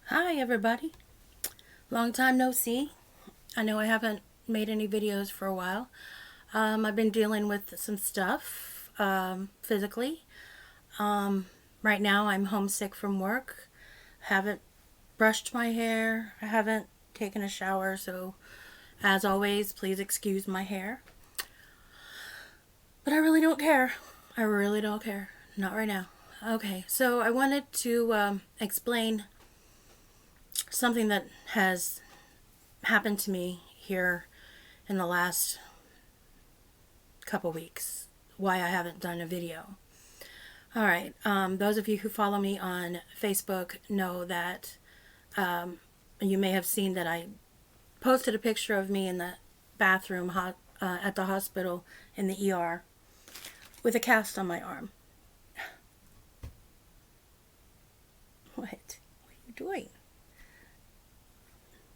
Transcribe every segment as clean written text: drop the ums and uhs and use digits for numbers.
Hi everybody. Long time no see. I know I haven't made any videos for a while. I've been dealing with some stuff physically. Right now I'm homesick from work. Haven't brushed my hair. I haven't taken a shower, so as always, please excuse my hair. But I really don't care. I really don't care. Not right now. Okay, so I wanted to explain something that has happened to me here in the last couple weeks, why I haven't done a video. All right, those of you who follow me on Facebook know that you may have seen that I posted a picture of me in the bathroom at the hospital in the ER with a cast on my arm. What? What are you doing?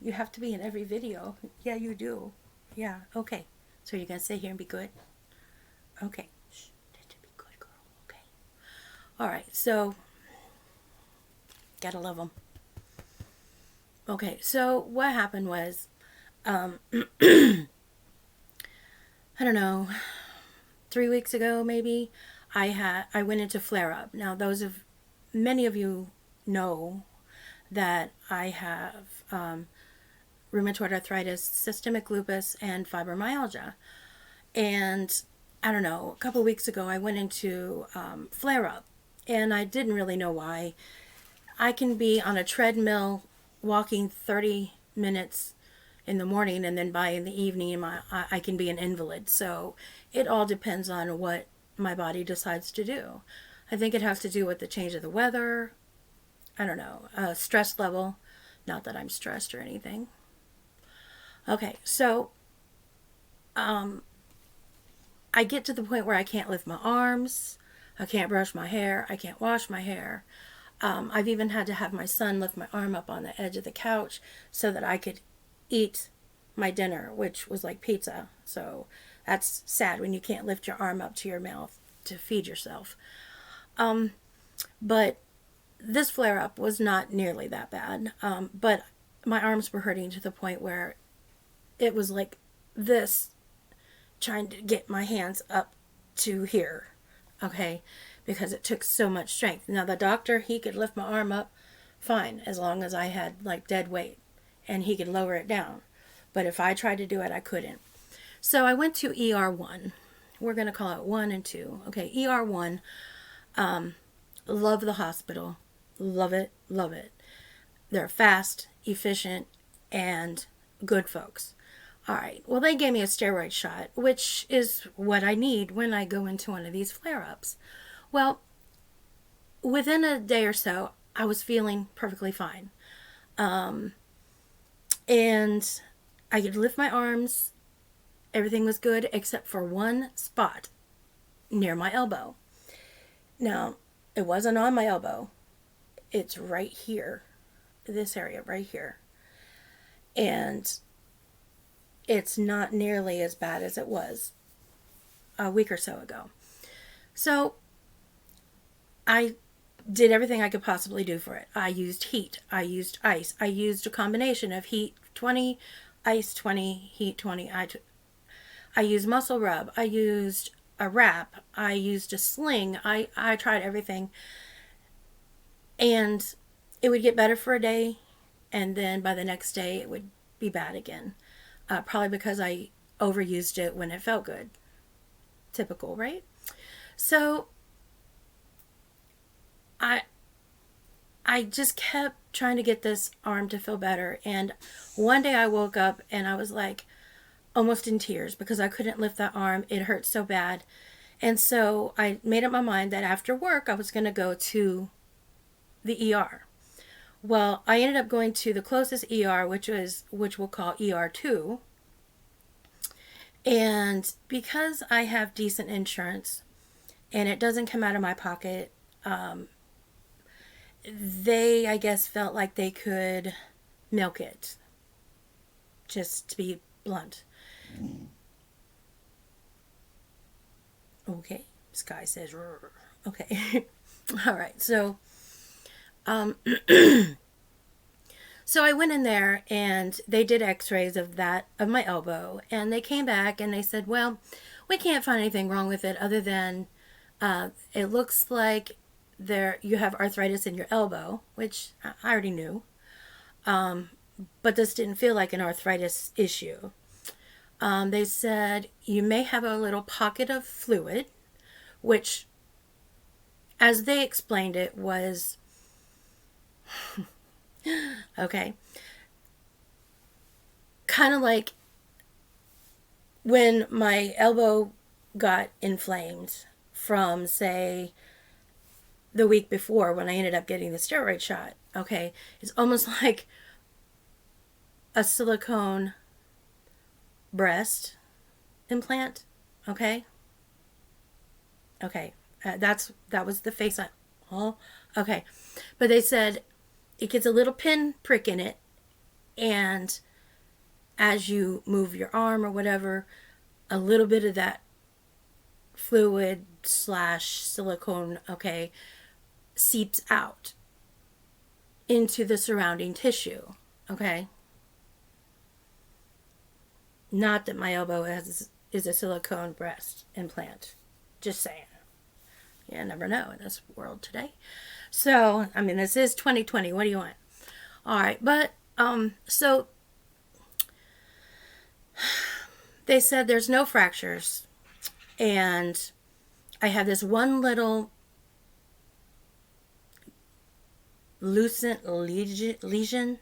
You have to be in every video. Yeah, you do. Yeah, okay. So you're going to sit here and be good? Okay. Shh. Be good, girl. Okay. All right. So, gotta love them. Okay. So what happened was, I don't know, 3 weeks ago maybe, I went into flare up. Now, many of you know that I have rheumatoid arthritis, systemic lupus, and fibromyalgia. And I don't know, a couple weeks ago I went into flare up, and I didn't really know why. I can be on a treadmill walking 30 minutes in the morning, and then by in the evening I can be an invalid. So it all depends on what my body decides to do. I think it has to do with the change of the weather. I don't know, stress level. Not that I'm stressed or anything. Okay, so I get to the point where I can't lift my arms, I can't brush my hair, I can't wash my hair. I've even had to have my son lift my arm up on the edge of the couch so that I could eat my dinner, which was like pizza. So that's sad when you can't lift your arm up to your mouth to feed yourself. But this flare up was not nearly that bad. But my arms were hurting to the point where it was like this, trying to get my hands up to here. Okay, because it took so much strength. Now the doctor, he could lift my arm up fine as long as I had like dead weight, and he could lower it down. But if I tried to do it, I couldn't. So I went to ER1. We're going to call it 1 and 2. Okay, ER1. Love the hospital. Love it, love it. They're fast, efficient, and good folks. All right, well, they gave me a steroid shot, which is what I need when I go into one of these flare ups. Well, within a day or so, I was feeling perfectly fine. And I could lift my arms. Everything was good except for one spot near my elbow. Now, it wasn't on my elbow. It's right here, this area right here. And it's not nearly as bad as it was a week or so ago. So I did everything I could possibly do for it. I used heat. I used ice. I used a combination of heat 20, ice 20, heat 20. I used muscle rub. I used a wrap. I used a sling. I tried everything. And it would get better for a day, and then by the next day it would be bad again. Probably because I overused it when it felt good. Typical, right? So I I just kept trying to get this arm to feel better, and one day I woke up and I was like almost in tears because I couldn't lift that arm. It hurt so bad. And so I made up my mind that after work I was going to go to the ER. Well, I ended up going to the closest ER, which we'll call ER2. And because I have decent insurance and it doesn't come out of my pocket, they, I guess, felt like they could milk it, just to be blunt. Okay, Sky says, "Rrr." Okay. All right, so So I went in there and they did x-rays of my elbow, and they came back and they said, well, we can't find anything wrong with it other than it looks like you have arthritis in your elbow, which I already knew. But this didn't feel like an arthritis issue. They said you may have a little pocket of fluid, which, as they explained it, was okay, kind of like when my elbow got inflamed from, say, the week before when I ended up getting the steroid shot. Okay, it's almost like a silicone breast implant. Okay. Okay. That was the face I. Oh. Okay. But they said it gets a little pin prick in it, and as you move your arm or whatever, a little bit of that fluid slash silicone, okay, seeps out into the surrounding tissue. Okay. Not that my elbow is a silicone breast implant. Just saying. You never know in this world today. So, I mean, this is 2020. What do you want? All right. But, so they said there's no fractures. And I have this one little lucent lesion.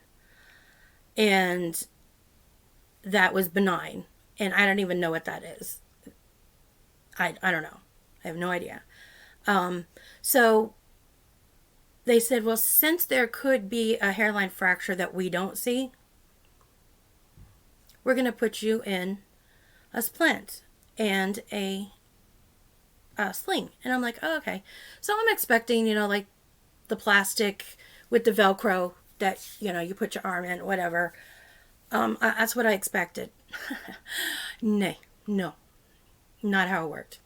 And that was benign. And I don't even know what that is. I don't know. I have no idea. So they said, well, since there could be a hairline fracture that we don't see, we're going to put you in a splint and a sling. And I'm like, oh, okay. So I'm expecting, like the plastic with the Velcro that, you put your arm in, whatever. That's what I expected. No, not how it worked.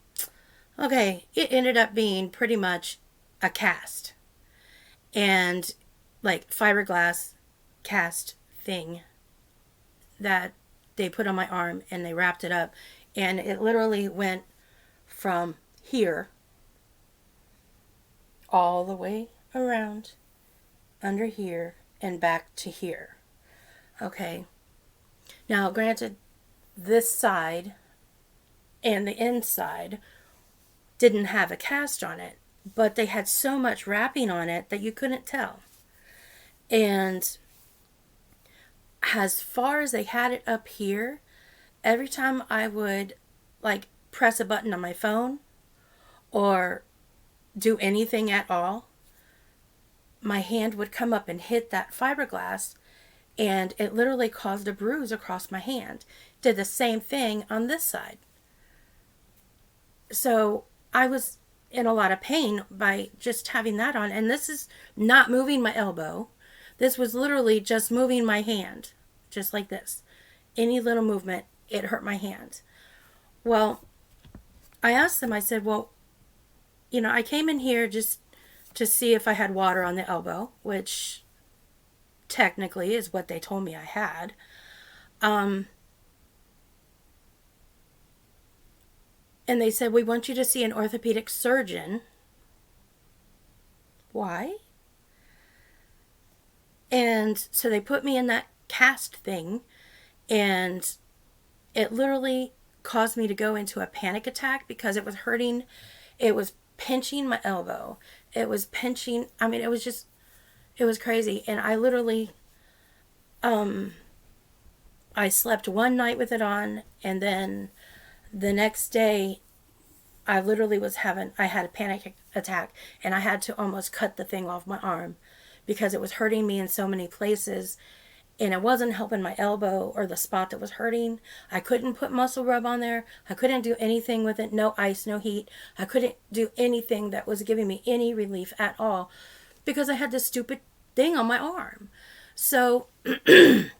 Okay, it ended up being pretty much a cast. And like fiberglass cast thing that they put on my arm and they wrapped it up. And it literally went from here all the way around under here and back to here. Okay. Now, granted, this side and the inside didn't have a cast on it, but they had so much wrapping on it that you couldn't tell. And as far as they had it up here, every time I would like press a button on my phone or do anything at all, my hand would come up and hit that fiberglass, and it literally caused a bruise across my hand. Did the same thing on this side. So I was in a lot of pain by just having that on. And this is not moving my elbow. This was literally just moving my hand. Just like this. Any little movement, it hurt my hand. Well, I asked them, I said, well, I came in here just to see if I had water on the elbow, which technically is what they told me I had. And they said, we want you to see an orthopedic surgeon. Why? And so they put me in that cast thing, and it literally caused me to go into a panic attack because it was hurting. It was pinching my elbow. It was pinching. I mean, it was crazy. And I literally, I slept one night with it on, and then the next day, I literally I had a panic attack, and I had to almost cut the thing off my arm because it was hurting me in so many places, and it wasn't helping my elbow or the spot that was hurting. I couldn't put muscle rub on there. I couldn't do anything with it. No ice, no heat. I couldn't do anything that was giving me any relief at all because I had this stupid thing on my arm. So I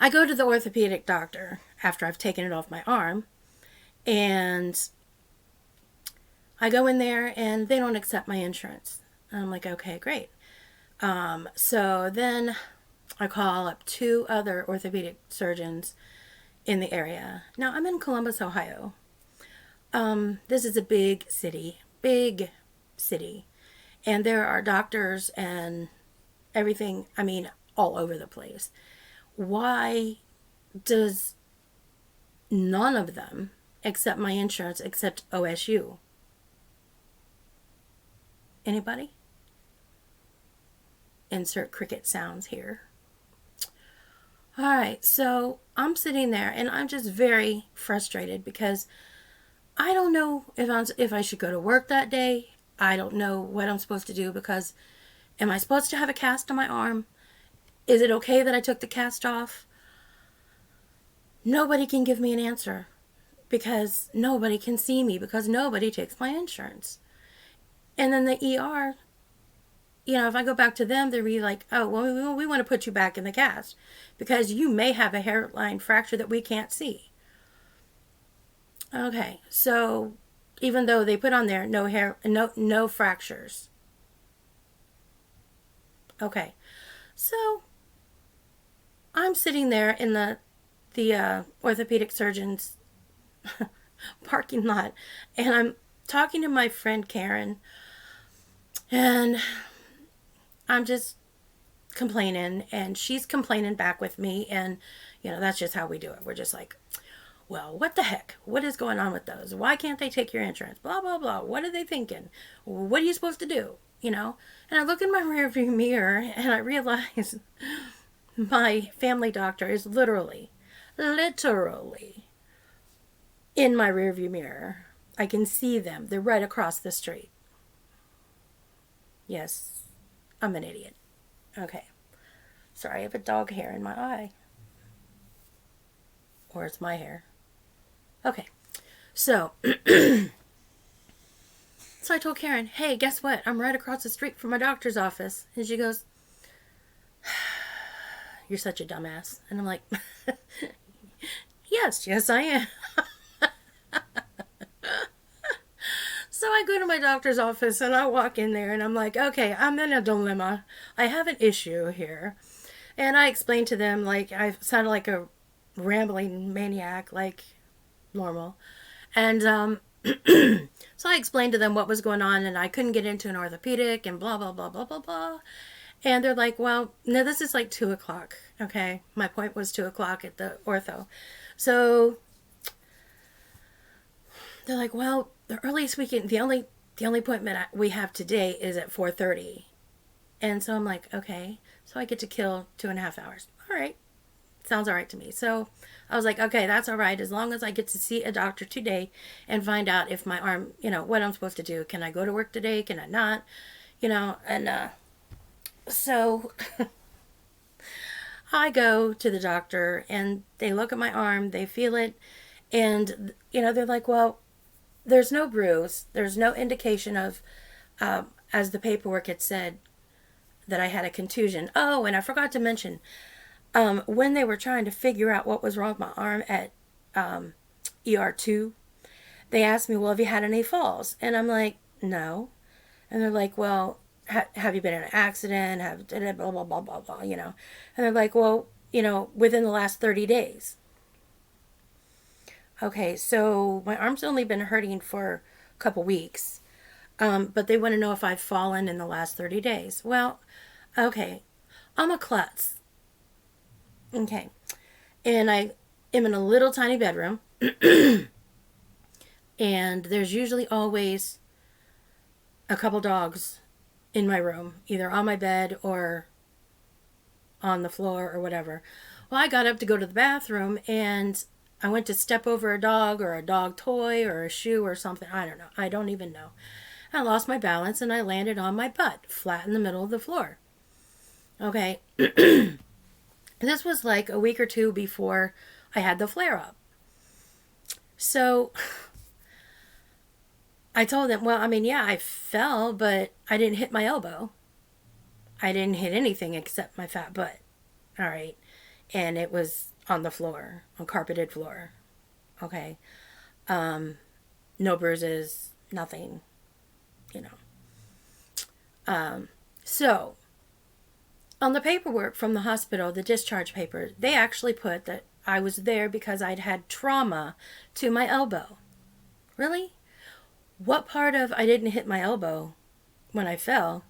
go to the orthopedic doctor after I've taken it off my arm, and I go in there and they don't accept my insurance. And I'm like, okay, great. So then I call up two other orthopedic surgeons in the area. Now I'm in Columbus, Ohio. This is a big city, and there are doctors and everything. I mean, all over the place. Why does none of them accept my insurance except OSU? Anybody? Insert cricket sounds here. All right, so I'm sitting there and I'm just very frustrated because I don't know if I should go to work that day. I don't know what I'm supposed to do because am I supposed to have a cast on my arm? Is it okay that I took the cast off? Nobody can give me an answer because nobody can see me because nobody takes my insurance. And then the ER, if I go back to them, they'll be like, oh, well, we want to put you back in the cast because you may have a hairline fracture that we can't see. Okay, so even though they put on there no fractures. Okay, so I'm sitting there in the orthopedic surgeon's parking lot, and I'm talking to my friend Karen, and I'm just complaining, and she's complaining back with me, and that's just how we do it. We're just like, well, what the heck? What is going on with those? Why can't they take your insurance? Blah, blah, blah. What are they thinking? What are you supposed to do? And I look in my rearview mirror and I realize my family doctor is literally in my rearview mirror. I can see them. They're right across the street. Yes, I'm an idiot. Okay. Sorry, I have a dog hair in my eye. Or it's my hair. Okay. So I told Karen, hey, guess what? I'm right across the street from my doctor's office. And she goes, you're such a dumbass. And I'm like, yes, I am. So I go to my doctor's office and I walk in there and I'm like, okay, I'm in a dilemma. I have an issue here. And I explained to them, like, I sounded like a rambling maniac, like normal. And so I explained to them what was going on, and I couldn't get into an orthopedic and blah, blah, blah, blah, blah, blah. And they're like, well, no, this is like 2 o'clock. Okay. My point was 2 o'clock at the ortho. So they're like, well, the earliest we can, the only appointment we have today is at 4:30. And so I'm like, okay. So I get to kill 2.5 hours. All right. Sounds all right to me. So I was like, okay, that's all right. As long as I get to see a doctor today and find out if my arm, what I'm supposed to do. Can I go to work today? Can I not? And so I go to the doctor and they look at my arm, they feel it. And, they're like, well, there's no bruise. There's no indication of, as the paperwork had said, that I had a contusion. Oh, and I forgot to mention, when they were trying to figure out what was wrong with my arm at ER2, they asked me, well, have you had any falls? And I'm like, no. And they're like, well, have you been in an accident? Blah, blah, blah, blah, blah, And they're like, well, within the last 30 days. Okay, so my arm's only been hurting for a couple weeks. But they want to know if I've fallen in the last 30 days. Well, okay, I'm a klutz. Okay. And I am in a little tiny bedroom. And there's usually always a couple dogs in my room, either on my bed or on the floor or whatever. Well, I got up to go to the bathroom and I went to step over a dog or a dog toy or a shoe or something. I don't know. I don't even know. I lost my balance and I landed on my butt, flat in the middle of the floor. Okay. This was like a week or two before I had the flare-up. So I told them, well, yeah, I fell, but I didn't hit my elbow. I didn't hit anything except my fat butt. All right. And it was on the floor, on carpeted floor. Okay. No bruises, nothing, So On the paperwork from the hospital, the discharge paper, they actually put that I was there because I'd had trauma to my elbow. Really? What part of I didn't hit my elbow when I fell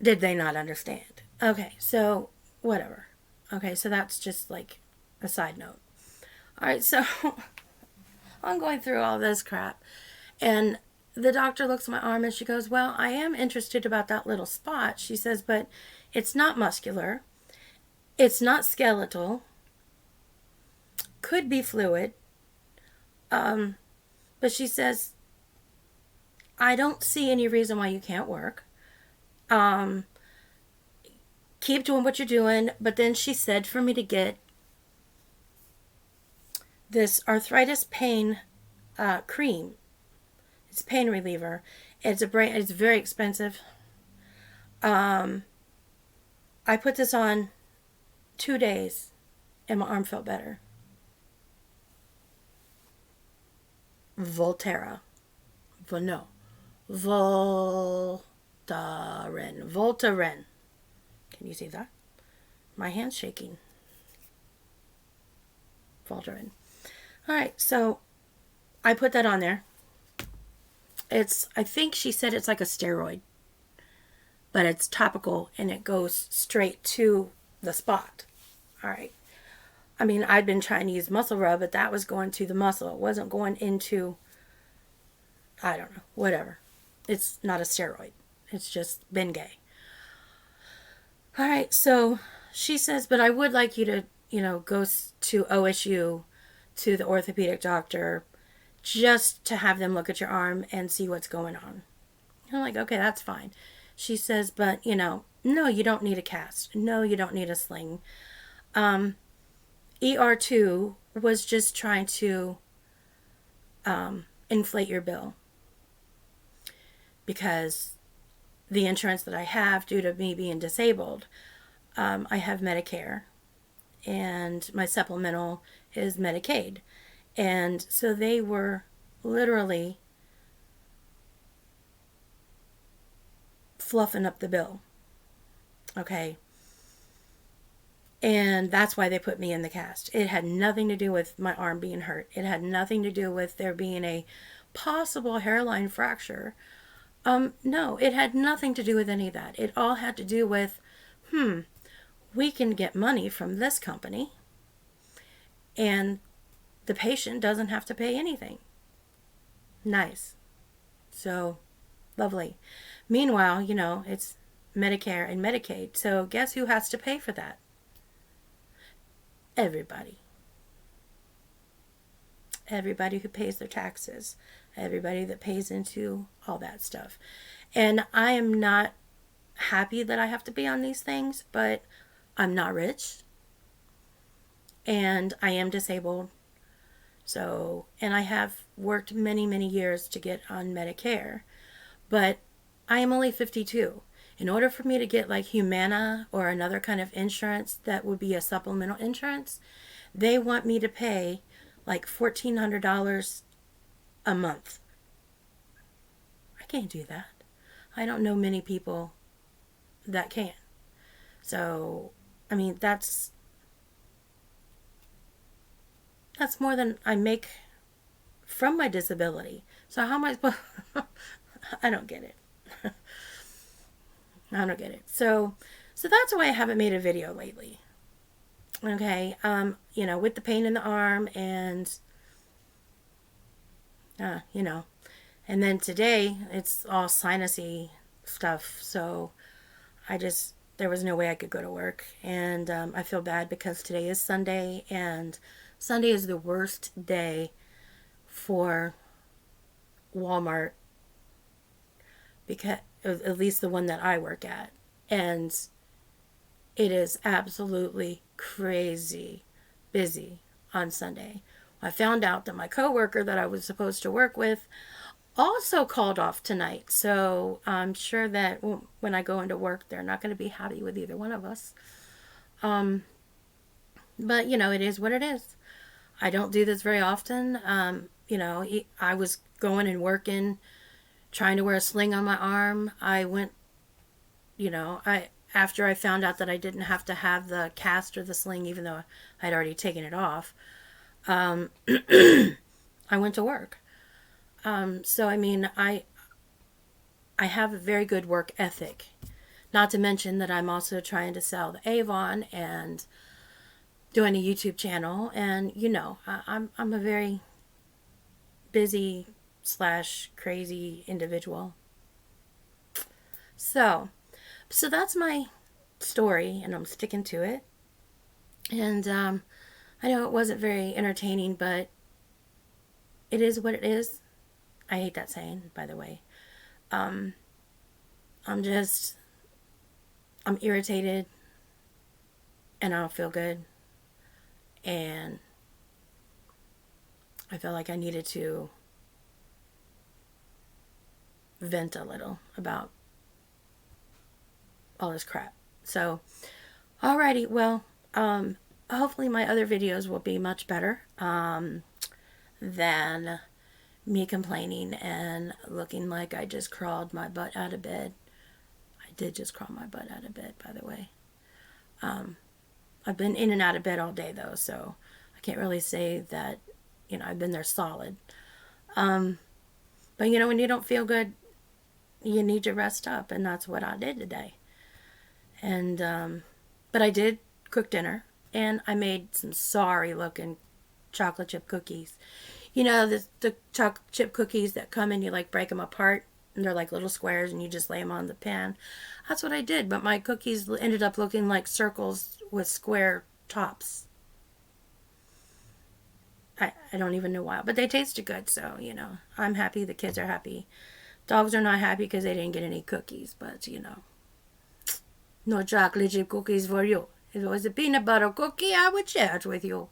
did they not understand? Okay, so whatever. Okay, so that's just like a side note. All right, so I'm going through all this crap, and the doctor looks at my arm and she goes, "Well, I am interested about that little spot." She says, "But it's not muscular, it's not skeletal, could be fluid." But she says, "I don't see any reason why you can't work. Um, keep doing what you're doing." But then she said for me to get this arthritis pain cream. It's a pain reliever. It's very expensive. I put this on 2 days and my arm felt better. Voltaren. No. Voltaren. Voltaren. Can you see that? My hand's shaking. Voltaren. All right, so I put that on there. I think she said it's like a steroid, but it's topical and it goes straight to the spot. All right. I mean, I'd been trying to use muscle rub, but that was going to the muscle. It wasn't going into, I don't know, whatever. It's not a steroid. It's just Bengay. All right, so she says, "But I would like you to, go to OSU to the orthopedic doctor just to have them look at your arm and see what's going on." I'm like, "Okay, that's fine." She says, "But, no, you don't need a cast. No, you don't need a sling." ER2 was just trying to inflate your bill because the insurance that I have, due to me being disabled, I have Medicare and my supplemental is Medicaid. And so they were literally fluffing up the bill. Okay. And that's why they put me in the cast. It had nothing to do with my arm being hurt. It had nothing to do with there being a possible hairline fracture. No, it had nothing to do with any of that. It all had to do with, we can get money from this company and the patient doesn't have to pay anything. Nice. So, lovely. Meanwhile, it's Medicare and Medicaid. So guess who has to pay for that? Everybody. Everybody who pays their taxes. Everybody that pays into all that stuff. And I am not happy that I have to be on these things, but I'm not rich. And I am disabled. So, and I have worked many, many years to get on Medicare. But I am only 52. In order for me to get like Humana or another kind of insurance that would be a supplemental insurance, they want me to pay like $1,400 a month. I can't do that. I don't know many people that can. So, I mean, that's more than I make from my disability. So how am I supposed I don't get it. I don't get it. So that's why I haven't made a video lately. Okay, with the pain in the arm and, and then today it's all sinusy stuff. So there was no way I could go to work. And I feel bad because today is Sunday and Sunday is the worst day for Walmart, because at least the one that I work at, and it is absolutely crazy busy on Sunday. I found out that my coworker that I was supposed to work with also called off tonight, so I'm sure that when I go into work, they're not going to be happy with either one of us. But it is what it is. I don't do this very often. I was going and working, trying to wear a sling on my arm. I went after I found out that I didn't have to have the cast or the sling, even though I'd already taken it off, I went to work. So I mean, I have a very good work ethic. Not to mention that I'm also trying to sell the Avon and doing a YouTube channel, and I'm a very busy slash crazy individual. So that's my story, and I'm sticking to it. And I know it wasn't very entertaining, but it is what it is. I hate that saying, by the way. Um, I'm irritated, and I don't feel good, and I felt like I needed to vent a little about all this crap. So, alrighty, well, hopefully my other videos will be much better than me complaining and looking like I just crawled my butt out of bed. I did just crawl my butt out of bed, by the way. I've been in and out of bed all day, though, so I can't really say that, I've been there solid. But, when you don't feel good, you need to rest up, and that's what I did today. And, but I did cook dinner, and I made some sorry-looking chocolate chip cookies. The chocolate chip cookies that come and you, break them apart, and they're like little squares, and you just lay them on the pan. That's what I did, but my cookies ended up looking like circles with square tops. I don't even know why, but they tasted good, so, I'm happy. The kids are happy. Dogs are not happy because they didn't get any cookies, but, no chocolate chip cookies for you. If it was a peanut butter cookie, I would share it with you.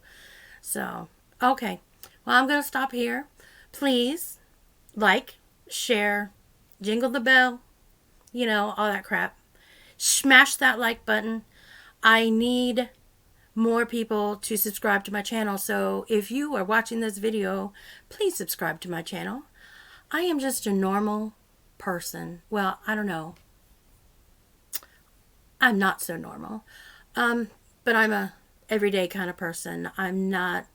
So, okay. Well, I'm going to stop here. Please like, share, jingle the bell, all that crap. Smash that like button. I need more people to subscribe to my channel. So if you are watching this video, please subscribe to my channel. I am just a normal person. Well, I don't know. I'm not so normal. But I'm a everyday kind of person. I'm not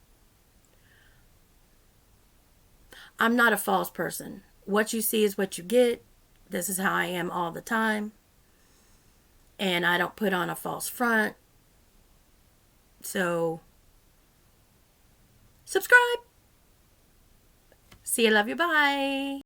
a false person. What you see is what you get. This is how I am all the time. And I don't put on a false front. So, subscribe. See you, love you, bye.